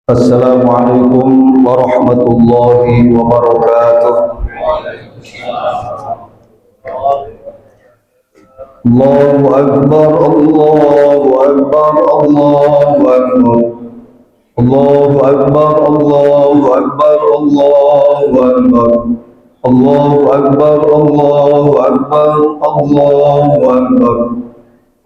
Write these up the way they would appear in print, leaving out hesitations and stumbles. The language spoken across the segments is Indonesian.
Assalamualaikum warahmatullahi wabarakatuh. Allahu Akbar, Allahu Akbar, Allahu Akbar. Allahu Akbar, Allahu Akbar, Allahu Akbar. Allahu Akbar, Allahu Akbar, Allahu Akbar.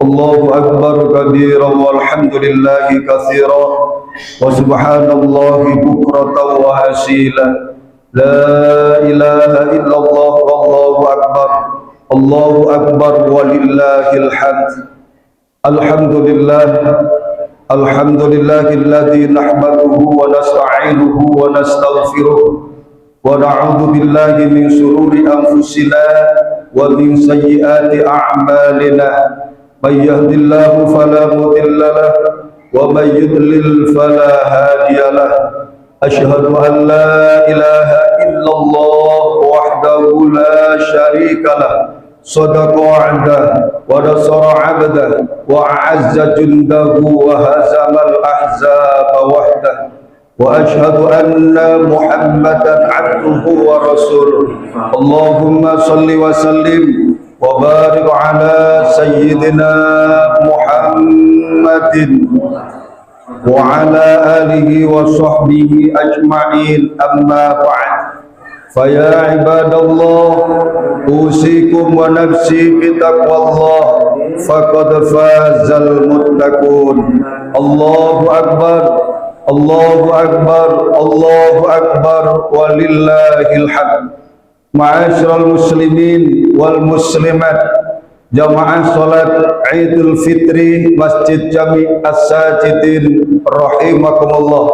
Allahu Akbar kabiran walhamdulillahi katsiran wa subhanallahi bukratan wa asila. La ilaha illallah wallahu akbar. Allahu akbar walillahil hamd. Alhamdulillah, alhamdulillahilladzi nahmaduhu wa nasta'inuhu wa nastaghfiruh wa na'udzu billahi min shururi anfusina wa min sayyiati a'malina. من يهد الله فلا مضل له ومن يضلل فلا هادي له. أشهد أن لا إله إلا الله وحده لا شريك له صدق وعده ونصر عبده وأعز جنده وهزم الأحزاب وحده. وأشهد أن محمدا عبده ورسوله. اللهم صل وسلم وبارك على سيدنا محمد وعلى آله وصحبه أجمعين. أما بعد فيا عباد الله أوصيكم ونفسي بتقوى الله فقد فاز المتقون. الله أكبر، الله أكبر، الله أكبر ولله الحمد. Ma'asyiral muslimin wal muslimat, jamaah salat Idul Fitri Masjid Jami' As-Sajidin rahimakumullah.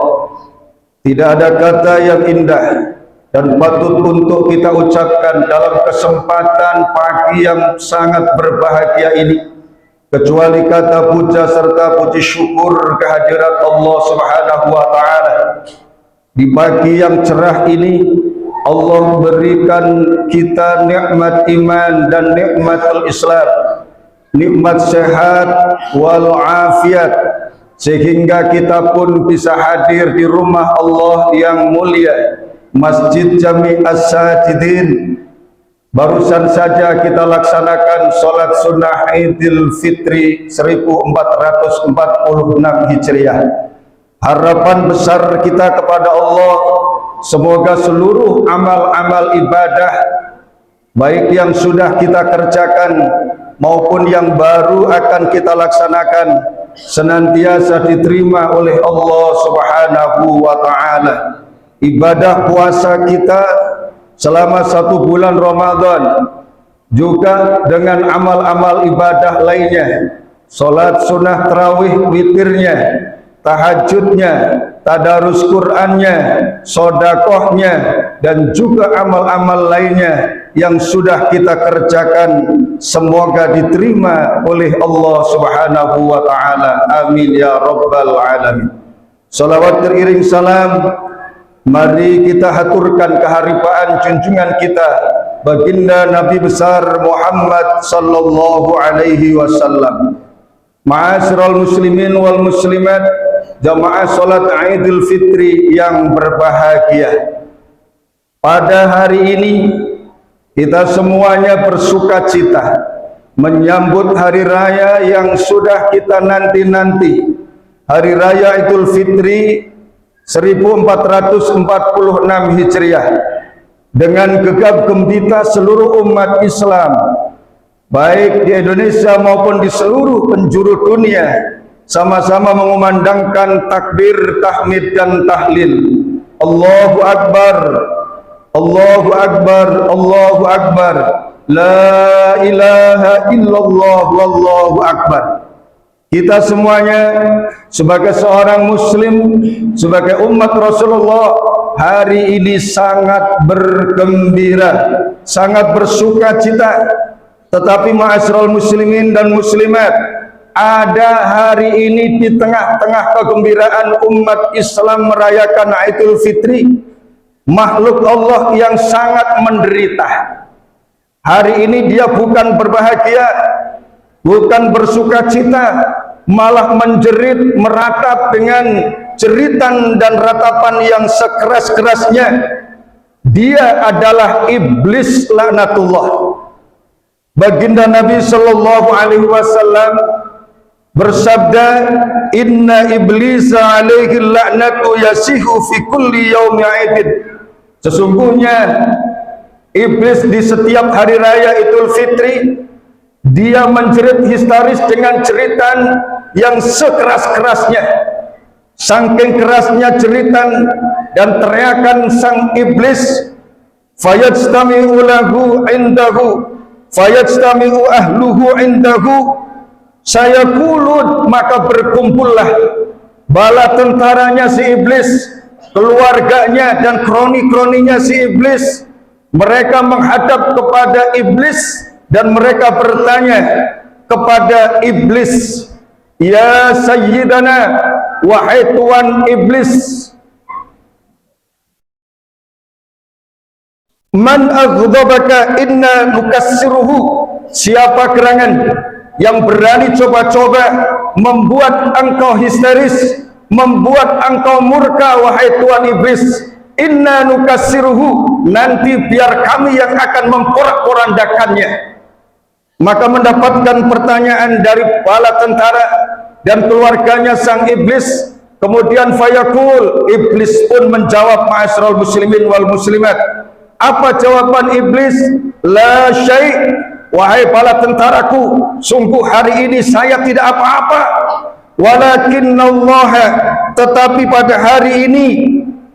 Tidak ada kata yang indah dan patut untuk kita ucapkan dalam kesempatan pagi yang sangat berbahagia ini kecuali kata puja serta puji syukur kehadirat Allah Subhanahu wa taala. Di pagi yang cerah ini Allah berikan kita nikmat iman dan nikmatul Islam, nikmat sehat wal afiat, sehingga kita pun bisa hadir di rumah Allah yang mulia, Masjid Jami' As-Sajidin. Barusan saja kita laksanakan sholat sunnah Idul Fitri 1446 Hijriah. Harapan besar kita kepada Allah, semoga seluruh amal-amal ibadah baik yang sudah kita kerjakan maupun yang baru akan kita laksanakan senantiasa diterima oleh Allah Subhanahu wa taala. Ibadah puasa kita selama 1 bulan Ramadan juga dengan amal-amal ibadah lainnya, salat sunnah tarawih witirnya, tahajudnya, tadarus Qur'annya, sodakohnya, dan juga amal-amal lainnya yang sudah kita kerjakan, semoga diterima oleh Allah Subhanahu wa ta'ala. Amin ya rabbal alamin. Salawat teriring salam, mari kita haturkan keharibaan junjungan kita baginda Nabi besar Muhammad sallallahu alaihi wasallam. Ma'asyiral muslimin wal muslimat, jamaah salat Idul Fitri yang berbahagia. Pada hari ini kita semuanya bersukacita menyambut hari raya yang sudah kita nanti-nanti, hari raya Idul Fitri 1446 Hijriah, dengan gegap gembira seluruh umat Islam baik di Indonesia maupun di seluruh penjuru dunia sama-sama mengumandangkan takbir, tahmid dan tahlil. Allahu Akbar, Allahu Akbar, Allahu Akbar. La ilaha illallah wallahu akbar. Kita semuanya sebagai seorang muslim, sebagai umat Rasulullah, hari ini sangat bergembira, sangat bersukacita. Tetapi ma'asyiral muslimin dan muslimat, ada hari ini di tengah-tengah kegembiraan umat Islam merayakan Idul Fitri, makhluk Allah yang sangat menderita. Hari ini dia bukan berbahagia, bukan bersukacita, malah menjerit, meratap dengan jeritan dan ratapan yang sekeras-kerasnya. Dia adalah iblis laknatullah. Baginda Nabi sallallahu alaihi wasallam bersabda, inna iblisa alaihi laknatu yasihu fi kulli yaumi aidin. Sesungguhnya iblis di setiap hari raya Idul Fitri dia menjerit histeris dengan jeritan yang sekeras-kerasnya. Saking kerasnya jeritan dan teriakan sang iblis, fayajtami'u lahu indahu fayajtami'u ahluhu indahu sayaqulun, maka berkumpullah bala tentaranya si iblis, keluarganya dan kroni-kroninya si iblis. Mereka menghadap kepada iblis dan mereka bertanya kepada iblis, ya sayyidana, wahai tuan iblis, man aghdabaka inna nukassiruhu, siapa gerangan yang berani coba-coba membuat engkau histeris, membuat engkau murka, wahai tuan iblis. Inna nukassiruhu, nanti biar kami yang akan memporak-porandakannya. Maka mendapatkan pertanyaan dari bala tentara dan keluarganya sang iblis. Kemudian fayaqul, iblis pun menjawab, ma'asyiral muslimin wal muslimat. Apa jawaban iblis? La syai', wahai bala tentaraku, sungguh hari ini saya tidak apa-apa. Walakinallaha, tetapi pada hari ini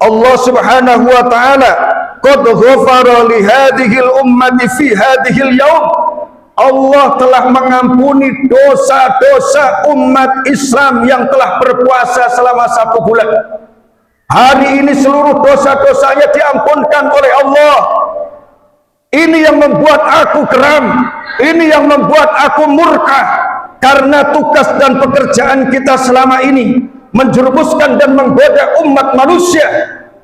Allah subhanahu wa ta'ala qad ghafara li hadhil ummati fi hadhil yaum. Allah telah mengampuni dosa-dosa umat Islam yang telah berpuasa selama 1 bulan. Hari ini seluruh dosa-dosanya diampunkan oleh Allah. Ini yang membuat aku geram, ini yang membuat aku murka, karena tugas dan pekerjaan kita selama ini menjerumuskan dan menggoda umat manusia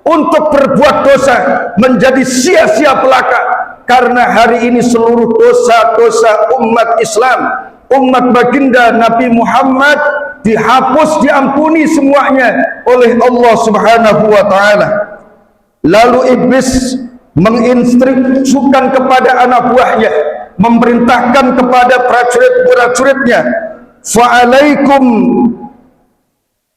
untuk berbuat dosa menjadi sia-sia belaka. Karena hari ini seluruh dosa-dosa umat Islam, umat baginda Nabi Muhammad dihapus, diampuni semuanya oleh Allah subhanahu wa ta'ala. Lalu iblis menginstruksikan kepada anak buahnya, memerintahkan kepada prajurit-prajuritnya, fa'alaikum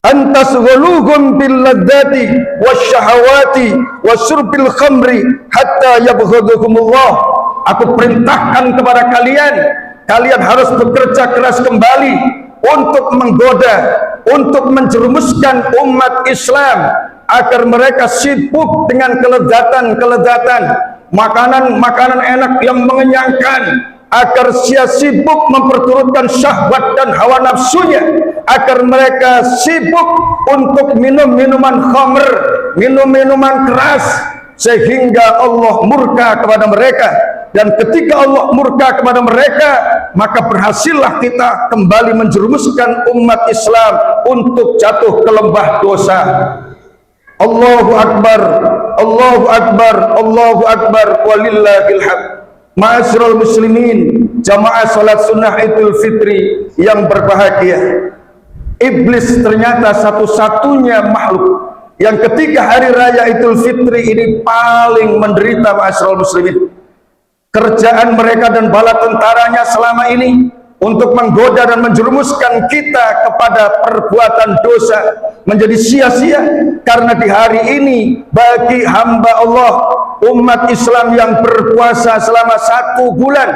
antasghuluhum bil ladzati wasyahawati wasyurbil khamri hatta yabghadukumullah. Aku perintahkan kepada kalian, kalian harus bekerja keras kembali untuk menggoda, untuk menjerumuskan umat Islam agar mereka sibuk dengan kelezatan-kelezatan, makanan-makanan enak yang mengenyangkan, agar sia sibuk memperturutkan syahwat dan hawa nafsunya, agar mereka sibuk untuk minum minuman khamr, minum minuman keras, sehingga Allah murka kepada mereka. Dan ketika Allah murka kepada mereka, maka berhasillah kita kembali menjerumuskan umat Islam untuk jatuh ke lembah dosa. Allahu Akbar, Allahu Akbar, Allahu Akbar, walillahil hamd. Ma'asyiral muslimin, jamaah salat sunnah Idul Fitri yang berbahagia. Iblis ternyata satu-satunya makhluk yang ketika hari raya Idul Fitri ini paling menderita, ma'asyiral muslimin. Kerjaan mereka dan bala tentaranya selama ini untuk menggoda dan menjerumuskan kita kepada perbuatan dosa menjadi sia-sia. Karena di hari ini bagi hamba Allah, umat Islam yang berpuasa selama 1 bulan,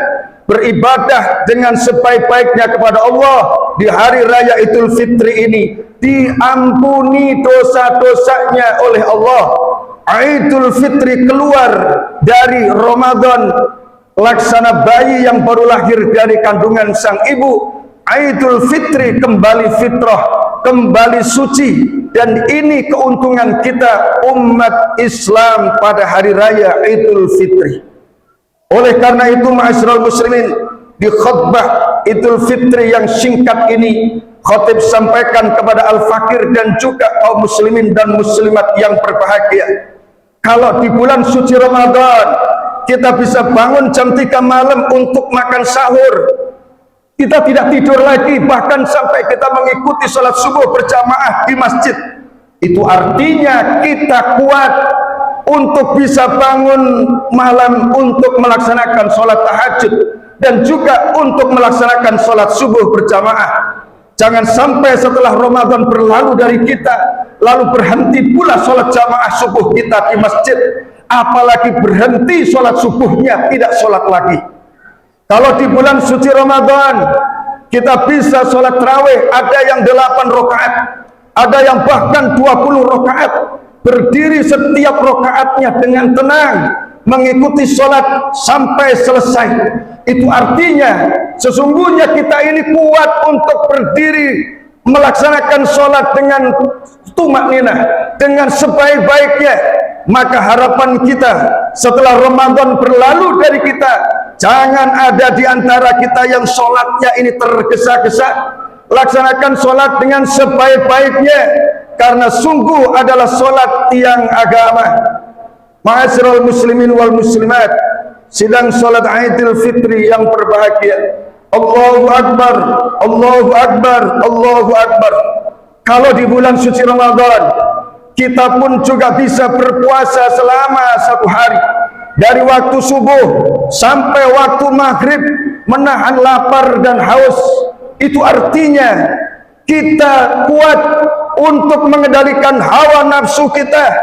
beribadah dengan sebaik-baiknya kepada Allah, di hari raya Idul Fitri ini diampuni dosa-dosanya oleh Allah. Idul Fitri keluar dari Ramadan laksana bayi yang baru lahir dari kandungan sang ibu. Idul Fitri kembali fitrah, kembali suci. Dan ini keuntungan kita umat Islam pada hari raya Idul Fitri. Oleh karena itu, ma'asyiral muslimin, di khutbah Idul Fitri yang singkat ini, khatib sampaikan kepada al-fakir dan juga kaum muslimin dan muslimat yang berbahagia, kalau di bulan suci Ramadan kita bisa bangun jam 3 malam untuk makan sahur, kita tidak tidur lagi, bahkan sampai kita mengikuti sholat subuh berjamaah di masjid. Itu artinya kita kuat untuk bisa bangun malam untuk melaksanakan sholat tahajud dan juga untuk melaksanakan sholat subuh berjamaah. Jangan sampai setelah Ramadan berlalu dari kita lalu berhenti pula sholat jamaah subuh kita di masjid, apalagi berhenti sholat subuhnya tidak sholat lagi. Kalau di bulan suci Ramadan kita bisa sholat tarawih, ada yang 8 rakaat, ada yang bahkan 20 rakaat, berdiri setiap rakaatnya dengan tenang mengikuti sholat sampai selesai. Itu artinya sesungguhnya kita ini kuat untuk berdiri melaksanakan sholat dengan tumakninah, dengan sebaik-baiknya. Maka harapan kita setelah Ramadan berlalu dari kita, jangan ada di antara kita yang sholatnya ini tergesa-gesa. Laksanakan sholat dengan sebaik-baiknya, karena sungguh adalah sholat tiang agama. Ma'asyiral muslimin wal muslimat, sidang sholat Idul Fitri yang berbahagia. Allahu Akbar, Allahu Akbar, Allahu Akbar. Kalau di bulan suci Ramadan kita pun juga bisa berpuasa selama 1 hari, dari waktu subuh sampai waktu maghrib, menahan lapar dan haus. Itu artinya kita kuat untuk mengendalikan hawa nafsu kita,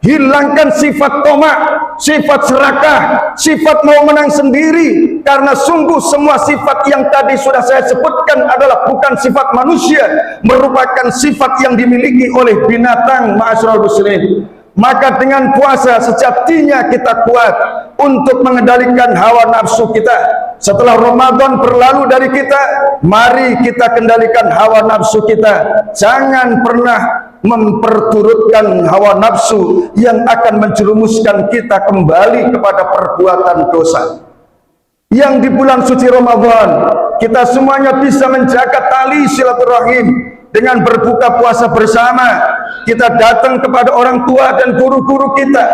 hilangkan sifat tomak, sifat serakah, sifat mau menang sendiri, karena sungguh semua sifat yang tadi sudah saya sebutkan adalah bukan sifat manusia, merupakan sifat yang dimiliki oleh binatang. Ma'asyiral muslimin, maka dengan puasa sejatinya kita kuat untuk mengendalikan hawa nafsu kita. Setelah Ramadan berlalu dari kita, mari kita kendalikan hawa nafsu kita. Jangan pernah memperturutkan hawa nafsu yang akan menjerumuskan kita kembali kepada perbuatan dosa. Yang di bulan suci Ramadan kita semuanya bisa menjaga tali silaturahim dengan berbuka puasa bersama. Kita datang kepada orang tua dan guru-guru kita,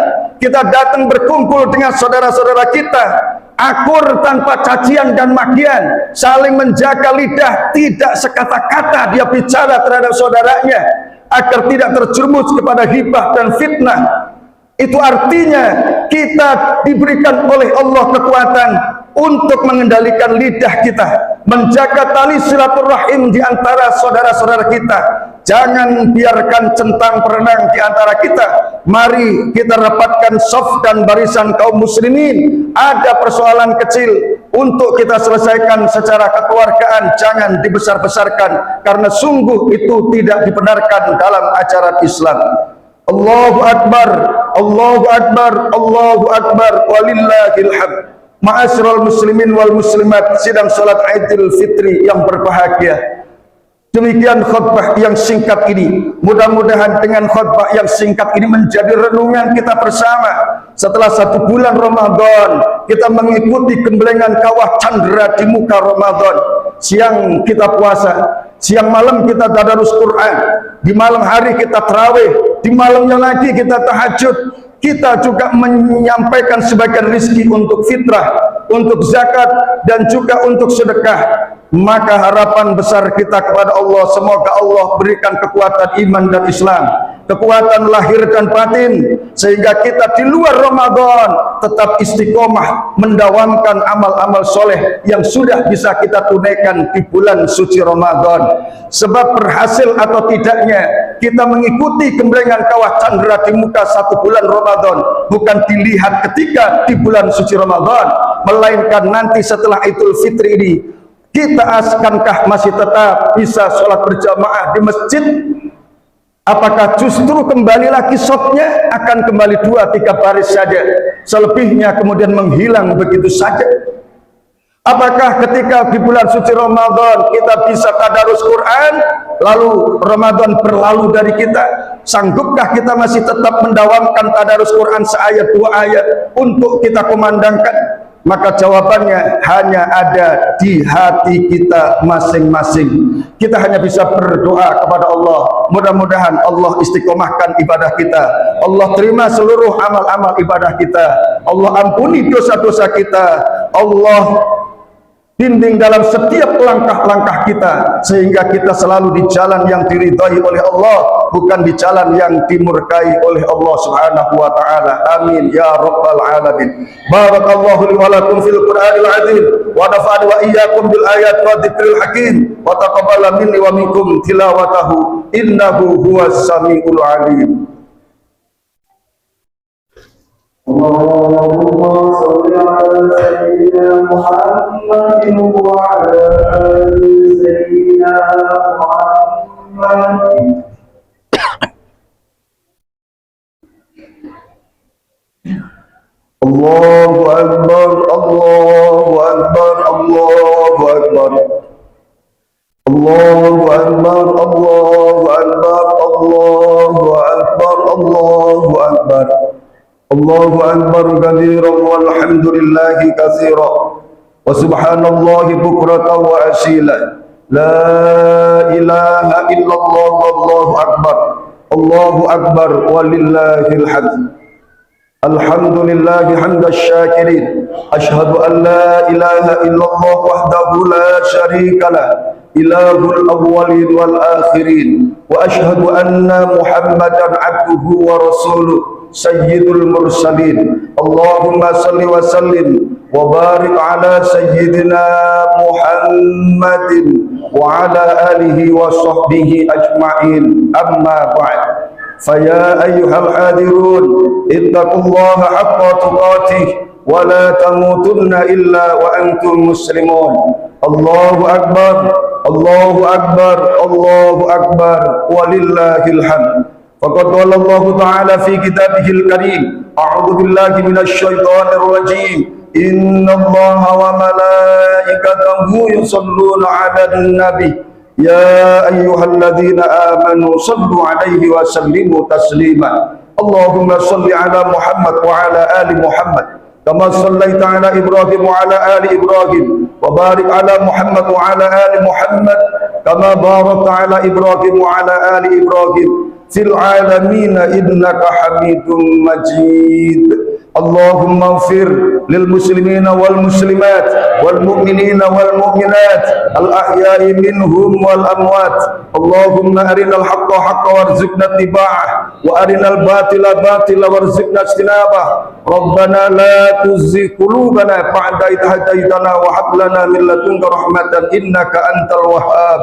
kita datang berkumpul dengan saudara-saudara kita, akur tanpa cacian dan makian, saling menjaga lidah, tidak sekata-kata dia bicara terhadap saudaranya, agar tidak terjerumus kepada hibah dan fitnah. Itu artinya kita diberikan oleh Allah kekuatan untuk mengendalikan lidah kita, menjaga tali silaturahim di antara saudara-saudara kita. Jangan biarkan centang perenang di antara kita. Mari kita rapatkan saf dan barisan kaum muslimin. Ada persoalan kecil untuk kita selesaikan secara kekeluargaan, jangan dibesar-besarkan, karena sungguh itu tidak dibenarkan dalam ajaran Islam. Allahu Akbar, Allahu Akbar, Allahu Akbar, walillahil hamd. Ma'asyiral muslimin wal muslimat, sidang salat Idul Fitri yang berbahagia. Demikian khutbah yang singkat ini. Mudah-mudahan dengan khutbah yang singkat ini menjadi renungan kita bersama. Setelah 1 bulan Ramadan, kita mengikuti gemblengan kawah candra di muka Ramadan. Siang kita puasa, siang malam kita tadarus Quran, di malam hari kita tarawih, di malamnya lagi kita tahajud. Kita juga menyampaikan sebagian rizki untuk fitrah, untuk zakat, dan juga untuk sedekah. Maka harapan besar kita kepada Allah, semoga Allah berikan kekuatan iman dan Islam, kekuatan lahir dan batin, sehingga kita di luar Ramadan tetap istiqomah mendawamkan amal-amal soleh yang sudah bisa kita tunaikan di bulan suci Ramadan. Sebab berhasil atau tidaknya kita mengikuti gemblengan kawah candra di muka 1 bulan Ramadan bukan dilihat ketika di bulan suci Ramadan, melainkan nanti setelah Idul Fitri ini kita akankah masih tetap bisa sholat berjamaah di masjid? Apakah justru kembali lagi safnya akan kembali 2-3 baris saja, selebihnya kemudian menghilang begitu saja? Apakah ketika di bulan suci Ramadan kita bisa tadarus Quran, lalu Ramadan berlalu dari kita, sanggupkah kita masih tetap mendawamkan tadarus Quran seayat 2 ayat untuk kita kumandangkan? Maka jawabannya hanya ada di hati kita masing-masing. Kita hanya bisa berdoa kepada Allah, mudah-mudahan Allah istiqomahkan ibadah kita, Allah terima seluruh amal-amal ibadah kita, Allah ampuni dosa-dosa kita, Allah bimbing dalam setiap langkah-langkah kita, sehingga kita selalu di jalan yang diridhai oleh Allah. bukan di jalan yang dimurkai oleh Allah Subhanahu wa taala. Amin ya rabbal alamin. Barakallahu li wa lakum fil Qur'anil azim wa nafa'ani wa iyyakum bil ayati wa dzikril hakim wa taqabbala minni wa minkum tilawatahu innahu huwas samiul alim. اللهم صل على سيدنا محمد وعلى آل سيدنا محمد. الله أكبر الله أكبر الله أكبر الله أكبر الله أكبر الله أكبر الله أكبر الله أكبر كبيرا والحمد لله كثيرا وسبحان الله بكرة وأصيلا لا إله إلا الله والله أكبر الله أكبر ولله الحمد. الحمد لله حمد الشاكرين. أشهد أن لا إله إلا الله وحده لا شريك له إله الأولين والآخرين وأشهد أن محمدا عبده ورسوله سيد المرسلين. اللهم صل وسلم وبارك على سيدنا محمد وعلى آله وصحبه أجمعين. أما بعد فيا أيها الحاضرون اتقوا الله حق تقاته ولا تموتن إلا وأنتم مسلمون. الله أكبر الله أكبر الله أكبر ولله الحمد. فقد قال الله تعالى في كتابه الكريم أعوذ بالله من الشيطان الرجيم إن الله وملائكته يصلون على النبي يا أيها الذين آمنوا صلوا عليه وسلموا تسليما. اللهم صل على محمد وعلى آل محمد كما صليت على إبراهيم وعلى آل إبراهيم وبارك على محمد وعلى آل محمد كما باركت على إبراهيم وعلى آل إبراهيم في العالمين إنك حميد مجيد. اللهم اغفر للمسلمين والمسلمات والمؤمنين والمؤمنات الأحياء منهم والأموات. اللهم أرنا الحق حقا وارزقنا اتباعه وأرنا الباطل باطلا وارزقنا اجتنابه. ربنا لا تزغ قلوبنا بعد إذ هديتنا وهب لنا من لدنك رحمة إنك أنت الوهاب.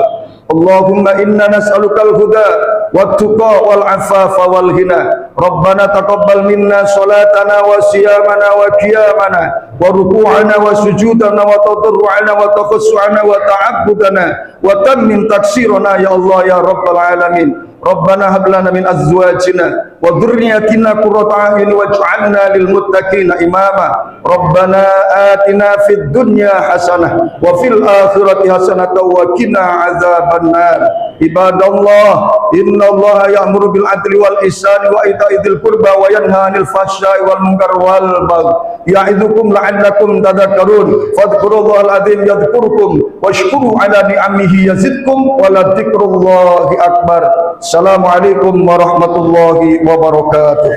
اللهم إنا نسألك الهدى والتقى والعفاف والغنى. ربنا تقبل منا صلاتنا وصيامنا وقيامنا وركوعنا وسجودنا وتضرعنا وتخشعنا وتعبدنا وتمم تقصيرنا يا الله يا رب العالمين. ربنا هب لنا من أزواجنا وذرياتنا قرة أعين واجعلنا للمتقين إماما. ربنا آتنا في الدنيا حسنة وفي الآخرة حسنة وقنا عذاب النار. عباد الله إن الله يأمر بالعدل والإحسان وإيتاء ذي القربى وينهى عن الفحشاء والمنكر والبغي يعظكم لعلكم تذكرون. فاذكروا الله العظيم يذكركم واشكروا على نعمه يزدكم ولذكر الله أكبر. السلام عليكم ورحمة الله وبركاته.